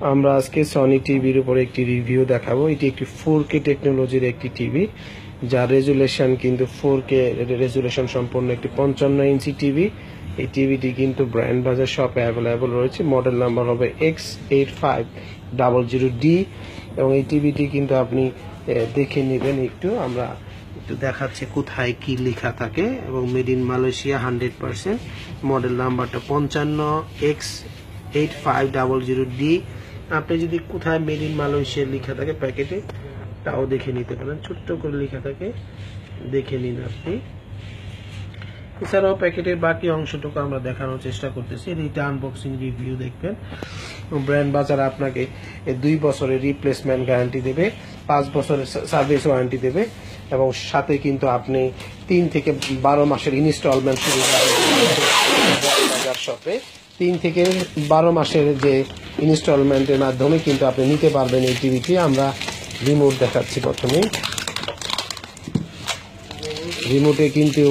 আমরা আজকে সনি টিভির উপরে একটি রিভিউ দেখাবো। এটি একটি 4K টেকনোলজির একটি টিভি, যার রেজুলেশন কিন্তু 4K রেজুলেশন সম্পন্ন একটি 55 ইঞ্চি টিভি। এই টিভিটি কিন্তু ব্র্যান্ড বাজার শপে অ্যাভেলেবল রয়েছে। মডেল নাম্বার হবে X8500D এবং এই টিভিটি কিন্তু আপনি দেখে নেবেন। আমরা একটু দেখাচ্ছি কোথায় কি লেখা থাকে এবং মেড ইন মালয়েশিয়া 100%। মডেল নাম্বারটা 55X8500D। আপনি যদি কোথায় মেড ইন মালয়েশিয়া লেখা থাকে প্যাকেটে, তাও দেখে নিতে পারেন। ছোট্ট করে লেখা থাকে, দেখে নিন আপনি। এছাড়াও প্যাকেটের বাকি অংশটুকু আমরা দেখানোর চেষ্টা করতেছি। এটা আনবক্সিং রিভিউ দেখবেন। ব্র্যান্ড বাজার আপনাকে 2 বছরের রিপ্লেসমেন্ট গ্যারান্টি দেবে, 5 বছরের সার্ভিস ওয়ারেন্টি দেবে এবং সাথে কিন্তু আপনি 3 থেকে 12 মাসের ইনস্টলমেন্ট সুবিধা বাজার শপে 3 থেকে 12 মাসের যে ইনস্টলমেন্টের মাধ্যমে কিন্তু আপনি নিতে পারবেন এই টিভিটি। আমরা রিমোট দেখাচ্ছি। প্রথমে রিমোটে কিন্তু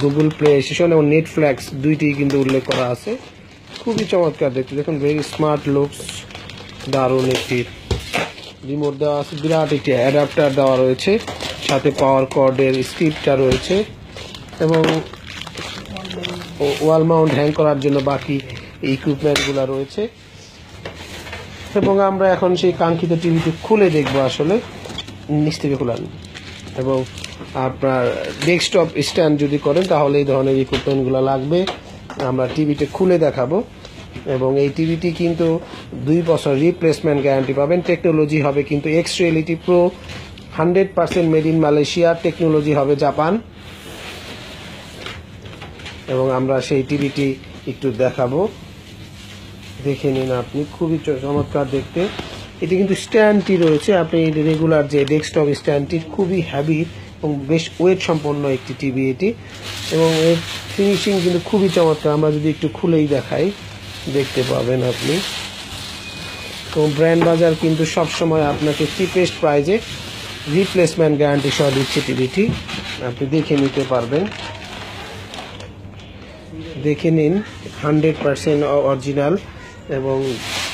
গুগল প্লে স্টেশন এবং নেটফ্লিক্স দুইটি কিন্তু উল্লেখ করা আছে। খুবই চমৎকার দেখতে, দেখুন ভেরি স্মার্ট লুকস। দারুণ একটি রিমোট দেওয়া আছে, বিরাট একটি অ্যাডাপ্টার দেওয়া রয়েছে, সাথে পাওয়ার কর্ডের স্ট্রিপটা রয়েছে এবং ওয়াল মাউন্ট হ্যাং করার জন্য বাকি ইকুইপমেন্টগুলো রয়েছে। এবং আমরা এখন সেই কাঙ্ক্ষিত টিভিটি খুলে দেখবো। আসলে নিচ থেকে খোলান এবং আপনার ডেস্কটপ স্ট্যান্ড যদি করেন তাহলে এই ধরনের ইকুইপমেন্টগুলো লাগবে। আমরা টিভিটি খুলে দেখাবো এবং এই টিভিটি কিন্তু 2 বছর রিপ্লেসমেন্ট গ্যারান্টি পাবেন। টেকনোলজি হবে কিন্তু x reality pro, 100% made in Malaysia, technology হবে জাপান। এবং আমরা সেই টিভিটি একটু দেখাবো, দেখে নিন আপনি। খুবই চমৎকার দেখতে। এটি কিন্তু স্ট্যান্ডটি রয়েছে, আপনি রেগুলার যে ডেস্কটপ স্ট্যান্ডটি খুবই হ্যাভি এবং বেশ ওয়েট সম্পন্ন একটি টিভি এটি, এবং এর ফিনিশিং কিন্তু খুবই চমৎকার। আমরা যদি একটু খুলেই দেখাই দেখতে পাবেন আপনি। তো ব্র্যান্ড বাজার কিন্তু সবসময় আপনাকে চিপেস্ট প্রাইজে রিপ্লেসমেন্ট গ্যারান্টি সহ দিচ্ছে টিভিটি। আপনি দেখে নিতে পারবেন, দেখে নিন। 100% অরিজিনাল এবং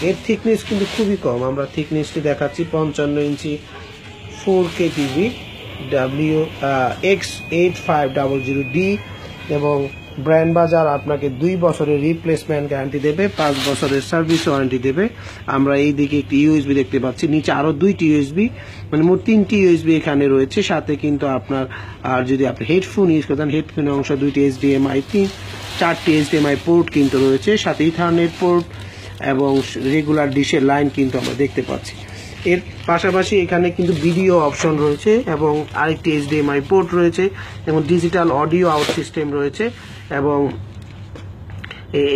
এর থিকনেস কিন্তু খুবই কম। আমরা থিকনেসটি দেখাচ্ছি। 55 ইঞ্চি 4K টিভি X8500D এবং ব্র্যান্ড বাজার আপনাকে 2 বছরের রিপ্লেসমেন্ট গ্যারান্টি দেবে, 5 বছরের সার্ভিস ওয়ারেন্টি দেবে। আমরা এই দিকে একটি ইউএসবি দেখতে পাচ্ছি, নিচে আরো 2টি ইউএসবি, মানে মোট 3টি ইউএসবি এখানে রয়েছে। সাথে কিন্তু আপনার আর যদি আপনি হেডফোন ইউজ করেন, হেডফোনের অংশ 2টি HDMI, 4টি HDMI পোর্ট কিন্তু রয়েছে, সাথে ইথারনেট পোর্ট এবং রেগুলার ডিশের লাইন কিন্তু আমরা দেখতে পাচ্ছি। এর পাশাপাশি এখানে কিন্তু ভিডিও অপশন রয়েছে এবং আরেকটি HDMI পোর্ট রয়েছে এবং ডিজিটাল অডিও আউট সিস্টেম রয়েছে এবং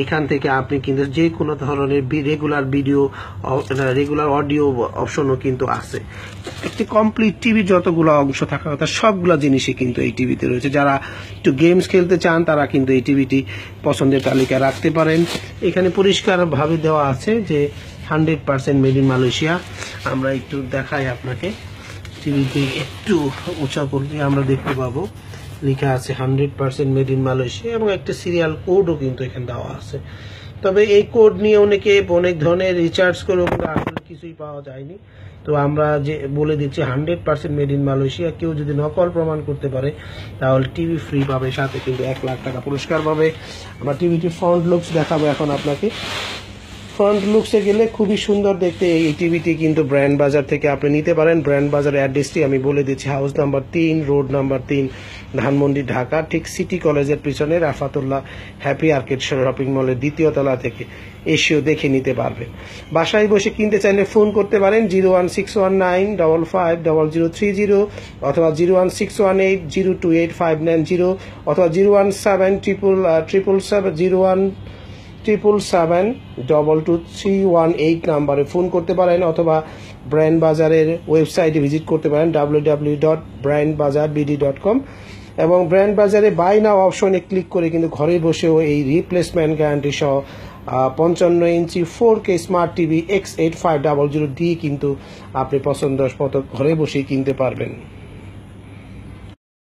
এখান থেকে আপনি কিন্তু যে কোনো ধরনের রেগুলার অডিও অপশনও কিন্তু আছে। একটি কমপ্লিট টিভি যতগুলো অংশ থাকার কথা সবগুলো জিনিসই কিন্তু এই টিভিতে রয়েছে। যারা একটু গেমস খেলতে চান তারা কিন্তু এই টিভিটি পছন্দের তালিকায় রাখতে পারেন। এখানে পরিষ্কারভাবে দেওয়া আছে যে 100% মেড ইন মালয়েশিয়া। আমরা একটু দেখাই আপনাকে। টিভিতে একটু উঁচা করলে আমরা দেখতে পাবো লেখা আছে 100% মেড ইন মালয়েশিয়া এবং একটা সিরিয়াল কোডও কিন্তু এখানে দেওয়া আছে। তবে এই কোড নিয়ে অনেক ধরনের রিসার্চ করেও কিন্তু আসলে কিছুই পাওয়া যায়নি। তো আমরা যে বলে দিচ্ছি 100% মেড ইন মালয়েশিয়া। কেউ যদি নকল প্রমাণ করতে পারে তাহলে টিভি ফ্রি পাবে, সাথে কিন্তু 1 লাখ টাকা পুরস্কার পাবে। আমরা টিভিটির ফ্রন্ট লুকস দেখাবো এখন আপনাকে। ফ্রন্ট লুকসে গেলে খুবই সুন্দর দেখতে। এই টিভিটি কিন্তু ব্র্যান্ড বাজার থেকে আপনি নিতে পারেন। ব্র্যান্ড বাজারের অ্যাড্রেসটি আমি বলে দিচ্ছি। House number 3, road number 3, Dhanmondi, Dhaka. ঠিক সিটি কলেজের পিছনে রাফাতুল্লাহ হ্যাপি আর্কেড শপিং মলের 2য় তলা থেকে এসেও দেখে নিতে পারবেন। বাসায় বসে কিনতে চাইলে ফোন করতে পারেন 01619550030 অথবা 01618028590 অথবা 01777072231 নাম্বারে ফোন করতে পারেন অথবা ব্র্যান্ড বাজারের ওয়েবসাইটে ভিজিট করতে পারেন www.brandbazarbd.com এবং ব্র্যান্ড বাজারে বাই নাও অপশনে ক্লিক করে কিন্তু ঘরে বসেও এই রিপ্লেসমেন্ট গ্যারান্টি সহ 55 ইঞ্চি 4K স্মার্ট টিভি X8500D কিন্তু আপনি পছন্দ মতো ঘরে বসেই কিনতে পারবেন।